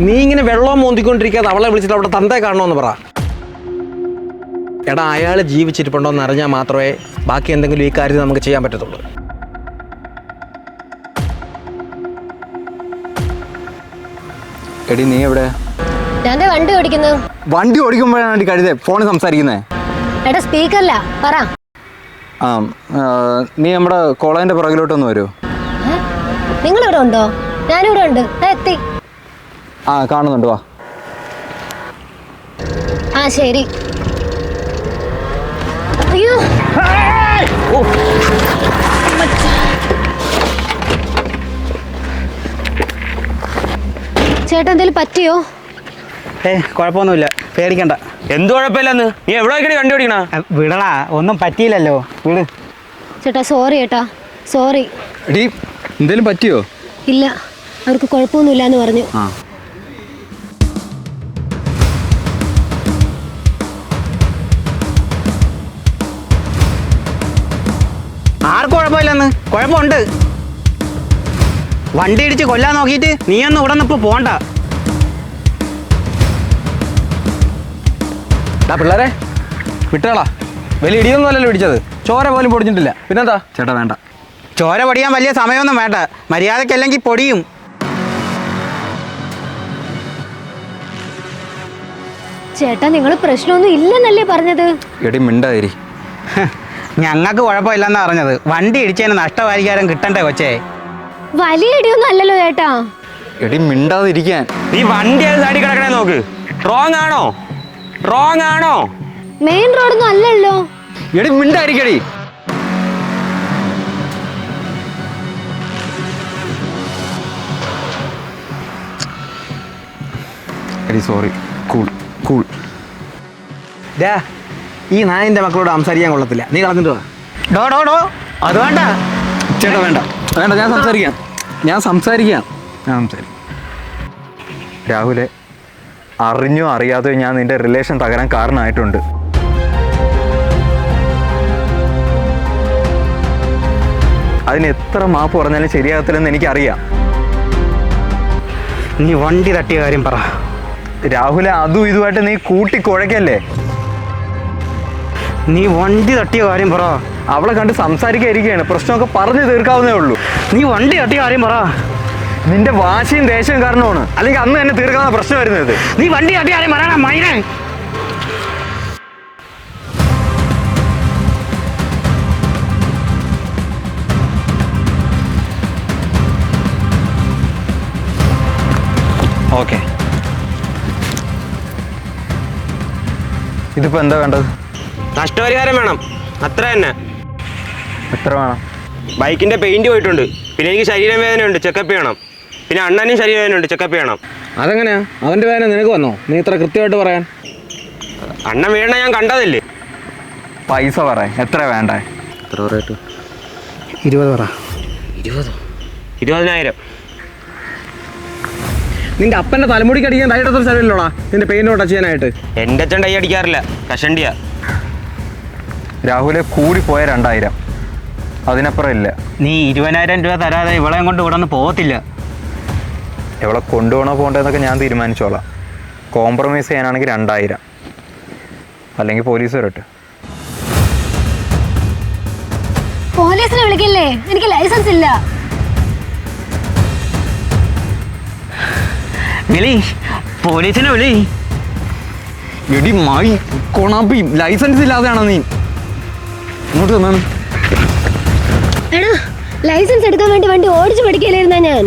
നീ ഇങ്ങനെ വെള്ളം മോന്തിക്കൊണ്ടിരിക്കാതെ അവളെ വിളിച്ചിട്ട് അവിടെ തന്തേ കാണണമെന്ന് പറ. എടാ, അയാൾ ജീവിച്ചിരിപ്പുണ്ടോ എന്ന് അറിഞ്ഞാൽ മാത്രമേ ബാക്കി എന്തെങ്കിലും ഈ കാര്യത്തിൽ നമുക്ക് ചെയ്യാൻ പറ്റത്തുള്ളൂ. എടി നീ എവിടെ? ഞാൻ വണ്ടി ഓടിക്കുന്നു. വണ്ടി ഓടിക്കുമ്പോഴാണ് കഴുതേ ഫോണിൽ സംസാരിക്കുന്നത്. എടാ സ്പീക്കറില്ല, പറ. ആ, നീ നമ്മുടെ കോളേജിന്റെ പുറകിലോട്ടൊന്ന് വരൂ. നിങ്ങളിവിടെ ഉണ്ടോ? ഞാനിവിടെ ഉണ്ട്, എത്തി. ആ, കാണുന്നുണ്ട്, വാ. ആ ശരി. അയ്യോ, ചേട്ടാ എന്തേലും പറ്റിയോ? കുഴപ്പമൊന്നുമില്ല, പേടിക്കണ്ട. എന്ത് കുഴപ്പമില്ലെന്ന്? നീ എവിടെ വണ്ടി ഓടിക്കണ? വിടടാ, ഒന്നും പറ്റിയില്ലല്ലോ, വിട്. ചേട്ടാ സോറി ചേട്ടാ, സോറി. എടി എന്തേലും പറ്റിയോ? ഇല്ല, അവർക്ക് കുഴപ്പമൊന്നുമില്ല എന്ന് പറഞ്ഞു. ആ, ആർക്കും കുഴപ്പമില്ലെന്ന്? കുഴപ്പമുണ്ട്. വണ്ടി ഇടിച്ച് കൊല്ലാൻ നോക്കിയിട്ട് നീയൊന്നും ഇവിടെ നിന്ന് ഇപ്പോൾ പോണ്ട. പിള്ളേരെ വിട്ടേളാ. വലിയ ഇടിയൊന്നും അല്ലല്ലോ ഇടിച്ചത്, ചോര പോലും പൊടിഞ്ഞിട്ടില്ല. പിന്നെന്താ? ചേട്ടാ വേണ്ട. ചോര പൊടിയാൻ വലിയ സമയമൊന്നും വേണ്ട, മര്യാദക്കല്ലെങ്കിൽ പൊടിയും. ചേട്ടാ നിങ്ങൾ പ്രശ്നമൊന്നും ഇല്ലെന്നല്ലേ പറഞ്ഞത്? എടി മിണ്ടാതിരി. ഞങ്ങൾക്ക് കുഴപ്പമില്ലെന്നാ പറഞ്ഞത്. വണ്ടി ഇടിച്ചതിന് നഷ്ടപരിഹാരം കിട്ടണ്ടേ കൊച്ചേ? വലിയ ഇടിയൊന്നും അല്ലല്ലോ ചേട്ടാ. എടി മിണ്ടാതിരിക്കാൻ. നീ വണ്ടി അത് സൈഡിൽ കിടക്കണേ നോക്ക്. റോങ് ആണോ? റോങ് ആണോ? മെയിൻ റോഡൊന്നും അല്ലല്ലോ. എടി മിണ്ടായിരിക്കടി. എടി സോറി. Cool cool. ഈ നായന്റെ മക്കളോട് സംസാരിക്കാൻ കൊള്ളത്തില്ല. നീ കളഞ്ഞിട്ട് വാ. ഡോ ഡോ ഡോ, അത് വേണ്ട ചേട്ടാ വേണ്ട വേണ്ട, ഞാൻ സംസാരിക്കാം. രാഹുലെ, അറിഞ്ഞോ അറിയാതെയോ ഞാൻ നിന്റെ റിലേഷൻ തകരാൻ കാരണമായിട്ടുണ്ട്. അതിന് എത്ര മാപ്പ് പറഞ്ഞാലും ശരിയാകത്തില്ലെന്ന് എനിക്കറിയാം. നീ വണ്ടി തട്ടിയ കാര്യം പറ. രാഹുലെ, അതും ഇതുമായിട്ട് നീ കൂട്ടി കുഴക്കല്ലേ. നീ വണ്ടി തട്ടിയ കാര്യം പറ. അവളെ കണ്ട് സംസാരിക്കാതിരിക്കുകയാണ്, പ്രശ്നമൊക്കെ പറഞ്ഞു തീർക്കാവുന്നേ ഉള്ളൂ. നീ വണ്ടി തട്ടിയ കാര്യം പറ. നിന്റെ വാശിയും ദേഷ്യവും കാരണമാണ്, അല്ലെങ്കിൽ അന്ന് തന്നെ തീർക്കാവുന്ന പ്രശ്നം വരുന്നത്. നീ വണ്ടി തട്ടിയ കാര്യം പറയണ മൈനെ. ഓക്കെ, ഇതിപ്പോ എന്താ വേണ്ടത്? നഷ്ടപരിഹാരം വേണം, അത്ര തന്നെ. എത്ര വേണം? ബൈക്കിന്റെ പെയിന്റ് പോയിട്ടുണ്ട്, പിന്നെ എനിക്ക് ശരീരവേദനയുണ്ട്, ചെക്കപ്പ് ചെയ്യണം. പിന്നെ അണ്ണനും ശരീരവേദനയുണ്ട്, ചെക്കപ്പ് ചെയ്യണം. അതെങ്ങനെയാ? അവന്റെ വേദന നിനക്ക് വന്നോ? നീ ഇത്ര കൃത്യമായിട്ട് പറയാൻ? അണ്ണൻ വീണ ഞാൻ കണ്ടതല്ലേ. പൈസ പറ, എത്ര വേണ്ട? എത്ര പറയട്ടു? 20 പറ. 20,000. നിന്റെ അപ്പന്റെ തലമുടിക്ക് അടിക്കാൻ തൈടത്ര സ്ഥലമില്ലോടാ നിന്റെ പെയിന്റ് ടച്ച് ചെയ്യാനായിട്ട്. എന്റെ അച്ഛൻ ടൈ അടിക്കാറില്ല, കഷണ്ടിയാ. രാഹുലെ, കൂടി പോയ 2,000, അതിനപ്പുറം ഇല്ല. നീ 20,000 രൂപ തരാതെ ഇവളെയും കൊണ്ട് ഇവിടെ നിന്ന് പോകത്തില്ല. എവളെ കൊണ്ടുപോകണോ പോകേണ്ടതെന്നൊക്കെ ഞാൻ തീരുമാനിച്ചോളാം. കോംപ്രമൈസ് ചെയ്യാനാണെങ്കിൽ 2,000, അല്ലെങ്കിൽ പോലീസ് വരട്ടെ. പോലീസിനെ വിളിക്കല്ലേ, എനിക്ക് ലൈസൻസ് ഇല്ല. വിളി, പോലീസിനെ വിളി. എടി മായി കൊണാപ്പി, ലൈസൻസ് ഇല്ലാതെയാണോ നീ ഇങ്ങോട്ട് വന്നാണ്? എടാ, ലൈസൻസ് എടുക്കാൻ വേണ്ടി വണ്ടി ഓടിച്ചു പഠിക്കലായിരുന്നാ ഞാൻ.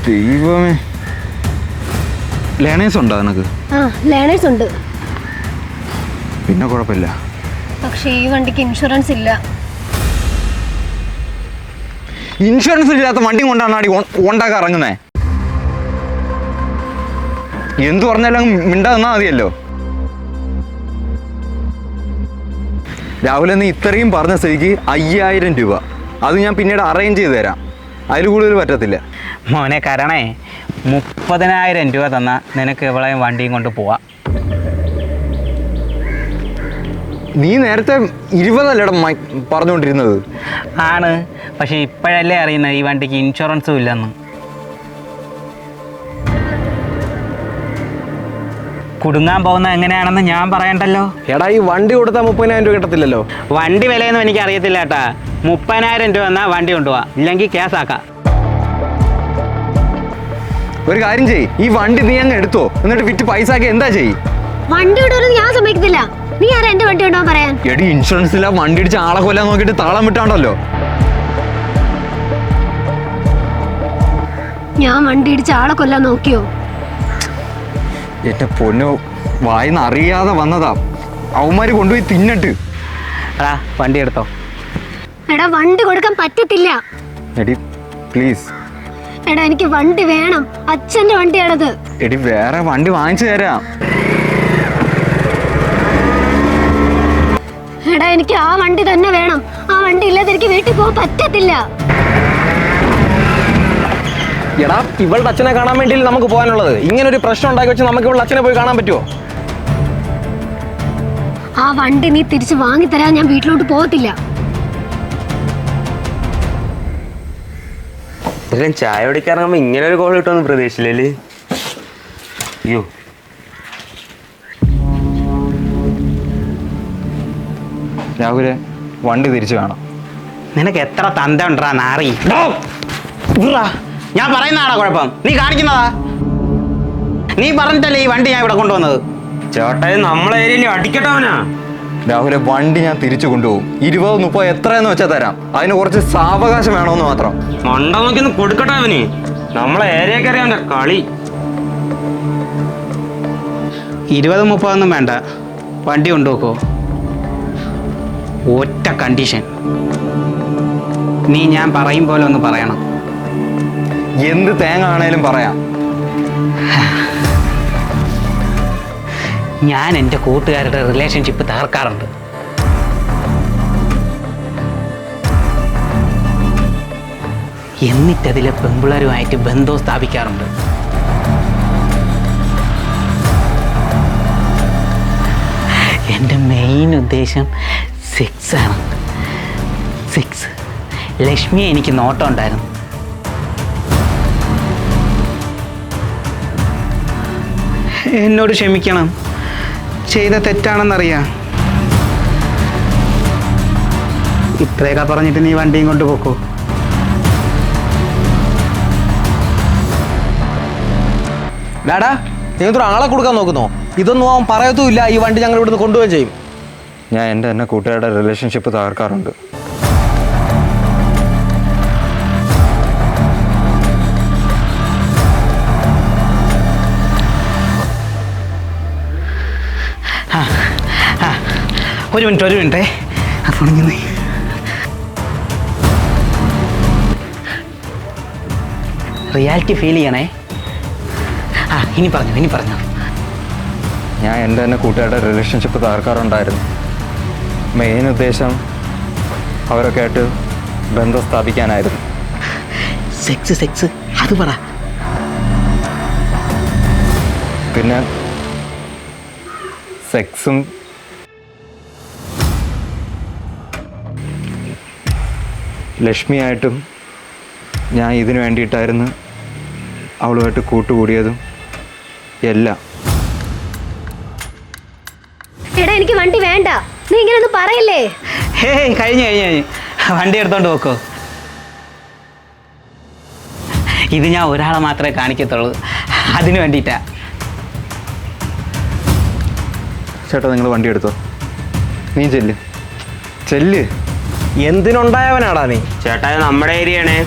ദൈവമേ, ലേണേഴ്സ് ഉണ്ടോ നിനക്ക്? ആ, ലേണേഴ്സ് ഉണ്ട്. പിന്നെ കുഴപ്പമില്ല. പക്ഷേ ഈ വണ്ടിക്ക് ഇൻഷുറൻസ് ഇല്ല. ഇൻഷുറൻസ് ഇല്ലാത്ത വണ്ടി കൊണ്ടാണ് അടി ഓണ്ടാക്കാൻ ഇറങ്ങുന്നേ. എന്തു പറഞ്ഞാലും മിണ്ടാ തന്നാ മതിയല്ലോ. രാഹുൽ, നീ ഇത്രയും പറഞ്ഞ സ്ഥിതിക്ക് 5,000 രൂപ അത് ഞാൻ പിന്നീട് അറേഞ്ച് ചെയ്ത് തരാം. അതിൽ കൂടുതൽ പറ്റത്തില്ല. മോനെ കരണേ, 30,000 രൂപ തന്നാൽ നിനക്ക് ഇവളെയും വണ്ടിയും കൊണ്ട് പോവാം. നീ നേരത്തെ 20 അല്ലേടാ പറഞ്ഞുകൊണ്ടിരുന്നത്? ആണ്, പക്ഷെ ഇപ്പോഴല്ലേ അറിയുന്നത് ഈ വണ്ടിക്ക് ഇൻഷുറൻസും ഇല്ലെന്ന്. കുടുങ്ങാൻ പോകുന്നത് എങ്ങനെയാണെന്ന് ഞാൻ പറയണ്ടല്ലോ. എടാ ഈ വണ്ടി കൊടുത്താൽ 30,000 രൂപ കിട്ടത്തില്ലല്ലോ. വണ്ടി വിലയൊന്നും എനിക്ക് അറിയത്തില്ല ചേട്ടാ. 30,000 രൂപ എന്നാൽ വണ്ടി കൊണ്ടുപോവാ, ഇല്ലെങ്കിൽ കേസാക്കാം. ഒരു കാര്യം ചെയ്യ്, ഈ വണ്ടി നീ അങ്ങ് എടുത്തോ, എന്നിട്ട് വിറ്റ് പൈസ ആക്കി എന്താ ചെയ്യ്? വണ്ടി വിടുന്നത് ഞാൻ സമ്മതിക്കത്തില്ല. നീ ആരാ എന്റെ വണ്ടി കൊണ്ടുപോകാൻ പറയാൻ? എടി ഇൻഷുറൻസ് ഇല്ല, വണ്ടി ഇടിച്ച് ആളെ കൊല്ലാൻ നോക്കിയിട്ട് താളം വിട്ടാണ്ടല്ലോ. ഞാൻ വണ്ടി ഇടിച്ച് ആളെ കൊല്ലാൻ നോക്കിയോ? എന്റെ പൊന്നോ, വായിന്ന് അറിയാതെ വന്നതാ. അവന്മാര് കൊണ്ടുപോയി തിന്നിട്ട്. എടാ വണ്ടി എടുത്തോ. എടാ വണ്ടി കൊടുക്കാൻ പറ്റത്തില്ല. എടി പ്ലീസ്. എടാ എനിക്ക് വണ്ടി വേണം, അച്ഛന്റെ വണ്ടിയാണത്. എടി വേറെ വണ്ടി വാങ്ങിച്ചു തരാം. എടാ എനിക്ക് ആ വണ്ടി തന്നെ വേണം. ആ വണ്ടി ഇല്ലാതെ എനിക്ക് വീട്ടിൽ പോകാൻ പറ്റത്തില്ല. എടാ ഇവളുടെ അച്ഛനെ കാണാൻ വേണ്ടി നമുക്ക് പോകാനുള്ളത്. ഇങ്ങനെ ഒരു പ്രശ്നം ഉണ്ടാക്കി വെച്ച് നമുക്ക് ഇവളുടെ അച്ഛനെ പോയി കാണാൻ പറ്റുമോ? ആ വണ്ടി നീ തിരിച്ച് വാങ്ങിത്തരാൻ ഞാൻ വീട്ടിലോട്ട് പോകത്തില്ല. ചായ കുടിക്കാറങ്ങുമ്പോ ഇങ്ങനെ ഒരു കോൾ കിട്ടുമെന്ന് പ്രതീക്ഷിച്ചില്ലേ? അയ്യോ രാഹുലെ, വണ്ടി തിരിച്ചു വേണം. നിനക്ക് എത്ര തന്ത ഉണ്ടാ നാറി? ഞാൻ പറയുന്നതാണോ കുഴപ്പം? നീ കാണിക്കുന്നതാ. നീ പറഞ്ഞിട്ടല്ലേ ഈ വണ്ടി ഞാൻ ഇവിടെ കൊണ്ടുവന്നത്. ചേട്ടാ നമ്മളെ ഏരിയയിൽ അടിക്കട്ടവനാ. രാഹുലെ, വണ്ടി ഞാൻ തിരിച്ചു കൊണ്ടുപോകും. 20-30 എത്രയെന്ന് വെച്ചാൽ തരാം. അതിന് കുറച്ച് സാവകാശം വേണമെന്ന് മാത്രം. മണ്ട നോക്കിയൊന്ന് കൊടുക്കട്ടെ അവന്. നമ്മളെ ഏരിയക്ക് അറിയാൻ്റെ കളി. 20-30 വേണ്ട, വണ്ടി കൊണ്ടുപോക്കോ. ഒറ്റ കണ്ടീഷൻ, നീ ഞാൻ പറയും പോലെ ഒന്ന് പറയണം. എന്ത് തേങ്ങ ആണേലും പറയാം. ഞാൻ എൻ്റെ കൂട്ടുകാരുടെ റിലേഷൻഷിപ്പ് തകർക്കാറുണ്ട്. എന്നിട്ടതിലെ പെമ്പിളരുമായിട്ട് ബന്ധം സ്ഥാപിക്കാറുണ്ട്. എൻ്റെ മെയിൻ ഉദ്ദേശം സെക്സാണ്. സെക്സ്. ലക്ഷ്മിയെ എനിക്ക് നോട്ടം ഉണ്ടായിരുന്നു. എന്നോട് ക്ഷമിക്കണം, ചെയ്ത തെറ്റാണെന്നറിയാം. ഇത്രയൊക്കെ പറഞ്ഞിട്ട് നീ വണ്ടിയും കൊണ്ട് പോക്കോ. ഡാടാ നീ ആളെ കൊടുക്കാൻ നോക്കുന്നോ? ഇതൊന്നും അവൻ പറയത്തുമില്ല. ഈ വണ്ടി ഞങ്ങൾ ഇവിടുന്ന് കൊണ്ടുപോവുകയും ചെയ്യും. ഞാൻ എൻ്റെ തന്നെ കൂട്ടുകാരുടെ റിലേഷൻഷിപ്പ് തകർക്കാറുണ്ട്. ഒരു മിനിറ്റ് റിയാലിറ്റി ഫീൽ ചെയ്യണേ. ഇനി പറഞ്ഞു. ഞാൻ എൻ്റെ തന്നെ കൂട്ടുകാരുടെ റിലേഷൻഷിപ്പ് തകർക്കാറുണ്ടായിരുന്നു. മെയിൻ ഉദ്ദേശം അവരൊക്കെ ആയിട്ട് ബന്ധം സ്ഥാപിക്കാനായിരുന്നു. സെക്സ് അത് പറ. പിന്നെ സെക്സും ലക്ഷ്മിയായിട്ടും ഞാൻ ഇതിനു വേണ്ടിയിട്ടായിരുന്നു അവളുമായിട്ട് കൂട്ടുകൂടിയതും എല്ലാം. എടാ എനിക്ക് വണ്ടി വേണ്ട. നീ ഇങ്ങനെ ഒന്നും പറയല്ലേ. കഴിഞ്ഞു വണ്ടി എടുത്തോണ്ട് പോക്കോ. ഇത് ഞാൻ ഒരാളെ മാത്രമേ കാണിക്കത്തുള്ളൂ, അതിനു വേണ്ടിയിട്ടാ. ചേട്ടാ നിങ്ങൾ വണ്ടി എടുത്തോ. നീ ചെല്ല്. എന്തിനുണ്ടായവനാടാ നീ? ചേട്ടാ നമ്മുടെ ഏരിയയാണേ.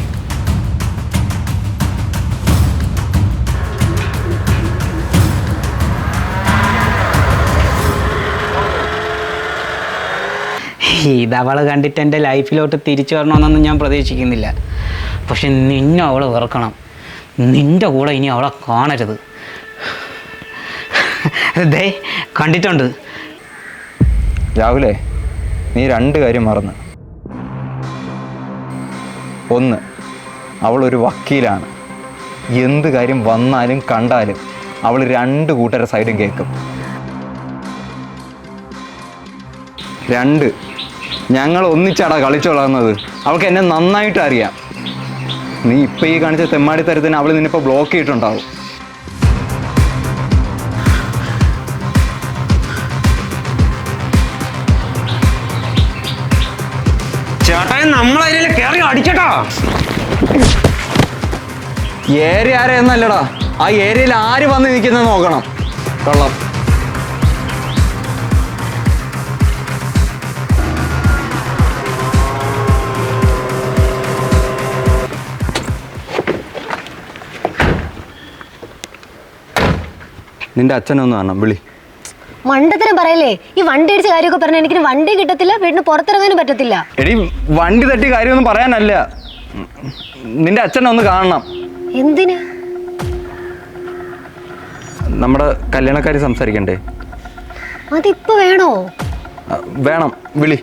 ഇതവള് കണ്ടിട്ട് എൻ്റെ ലൈഫിലോട്ട് തിരിച്ചു വരണമെന്നൊന്നും ഞാൻ പ്രതീക്ഷിക്കുന്നില്ല. പക്ഷെ നിന്നെ അവൾ വെറുക്കണം. നിൻ്റെ കൂടെ ഇനി അവളെ കാണരുത്. ദേ കണ്ടിട്ടുണ്ട്. രാഹുലേ, നീ 2 കാര്യം മറന്ന്. ഒന്ന്, അവളൊരു വക്കീലാണ്. എന്ത് കാര്യം വന്നാലും കണ്ടാലും അവൾ 2 കൂട്ടരുടെ സൈഡും കേൾക്കും. 2, ഞങ്ങൾ ഒന്നിച്ചാടാ കളിച്ചോളാവുന്നത്. അവൾക്ക് എന്നെ നന്നായിട്ട് അറിയാം. നീ ഇപ്പം ഈ കാണിച്ച തെമ്മാടി തരത്തിന് അവൾ നിന്നിപ്പോൾ ബ്ലോക്ക് ചെയ്തിട്ടുണ്ടാവും. ചേട്ടാ നമ്മളതിൽ കയറി അടിച്ചട്ടോ. ഏരിയ ആരെയെന്നല്ലടാ, ആ ഏരിയയിൽ ആര് വന്ന് നിൽക്കുന്നത് നോക്കണം. കൊള്ളാം. നിന്റെ അച്ഛനൊന്ന് കാണണം, വിളി. മണ്ടത്തരം പറയല്ലേ. ഈ വണ്ടി അടിച്ച കാര്യമൊക്കെ പറഞ്ഞാൽ എനിക്ക് വണ്ടി കിട്ടത്തില്ല, വീടിന് പുറത്തിറങ്ങാനും പറ്റത്തില്ല. എടി വണ്ടി തട്ടി കാര്യമൊന്നും പറയാനല്ല, നിന്റെ അച്ഛനൊന്ന് കാണണം. എന്തിന്? നമ്മുടെ കല്യാണക്കാരി സംസാരിക്കണ്ടേ? അതിപ്പോ വേണോ? വേണം, വിളി.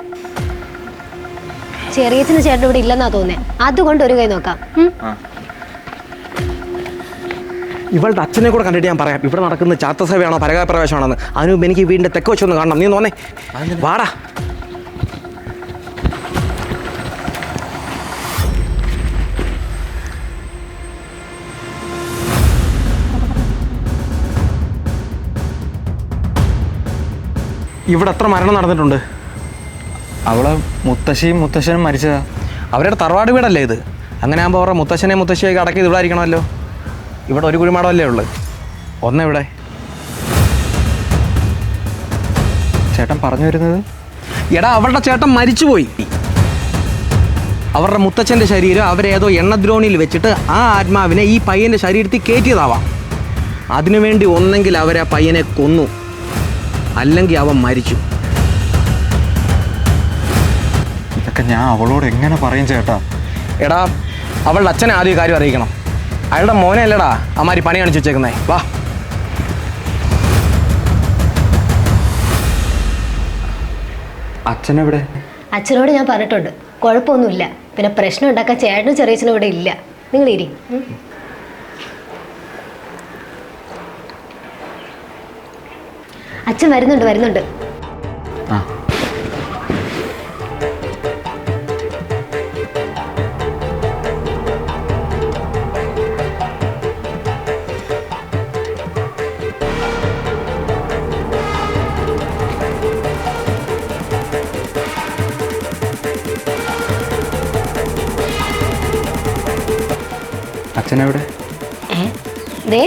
ചെറിയച്ഛന് ചേട്ടൻ ഇവിടെ ഇല്ലെന്നാ തോന്നേ, അതുകൊണ്ട് ഒരു കൈ നോക്കാം. ഇവളുടെ അച്ഛനെ കൂടെ കണ്ടിട്ട് ഞാൻ പറയാം ഇവിടെ നടക്കുന്ന ചാത്തസഭയാണോ പരകാപ്രവേശമാണെന്ന്. അതിന് മുമ്പ് എനിക്ക് വീടിൻ്റെ തെക്ക് വെച്ചൊന്ന് കാണണം. നീ തോന്നേ വാടാ. ഇവിടെ എത്ര മരണം നടന്നിട്ടുണ്ട്? അവളെ മുത്തശ്ശിയും മുത്തശ്ശനും മരിച്ചതാ. അവരുടെ തറവാട് വീടല്ലേ ഇത്? അങ്ങനെ ആകുമ്പോൾ അവരുടെ മുത്തശ്ശനെ മുത്തശ്ശിയൊക്കെ അടക്കിയത് ഇവിടെ ആയിരിക്കണമല്ലോ. ഇവിടെ ഒരു കുഴിമാടമല്ലേ ഉള്ളത്, ഒന്നെവിടെ? ചേട്ടൻ പറഞ്ഞു വരുന്നത്? എടാ അവളുടെ ചേട്ടൻ മരിച്ചുപോയി. അവരുടെ മുത്തച്ഛൻ്റെ ശരീരം അവരേതോ എണ്ണദ്രോണിയിൽ വെച്ചിട്ട് ആ ആത്മാവിനെ ഈ പയ്യൻ്റെ ശരീരത്തിൽ കയറ്റിയതാവാം. അതിനുവേണ്ടി ഒന്നെങ്കിൽ അവരെ ആ പയ്യനെ കൊന്നു, അല്ലെങ്കിൽ അവൻ മരിച്ചു. ഇതൊക്കെ ഞാൻ അവളോട് എങ്ങനെ പറയും ചേട്ടാ? എടാ അവളുടെ അച്ഛനെ ആദ്യം കാര്യം അറിയിക്കണം. അയാളുടെ മോനെ അല്ലടാ അമാരി പണി കാണിച്ചു വെച്ചേക്കുന്നേ. വാ. അച്ഛനെവിടെ? അച്ഛനോട് ഞാൻ പറഞ്ഞിട്ടുണ്ട്, കുഴപ്പമൊന്നുമില്ല. പിന്നെ പ്രശ്നം ഉണ്ടാക്കാൻ ചേട്ടനും ചെറിയച്ഛനും ഇവിടെ ഇല്ല. നിങ്ങൾ ഇരി. അച്ഛൻ വരുന്നുണ്ട്. ആ. അച്ഛനെവിടെ? ദേ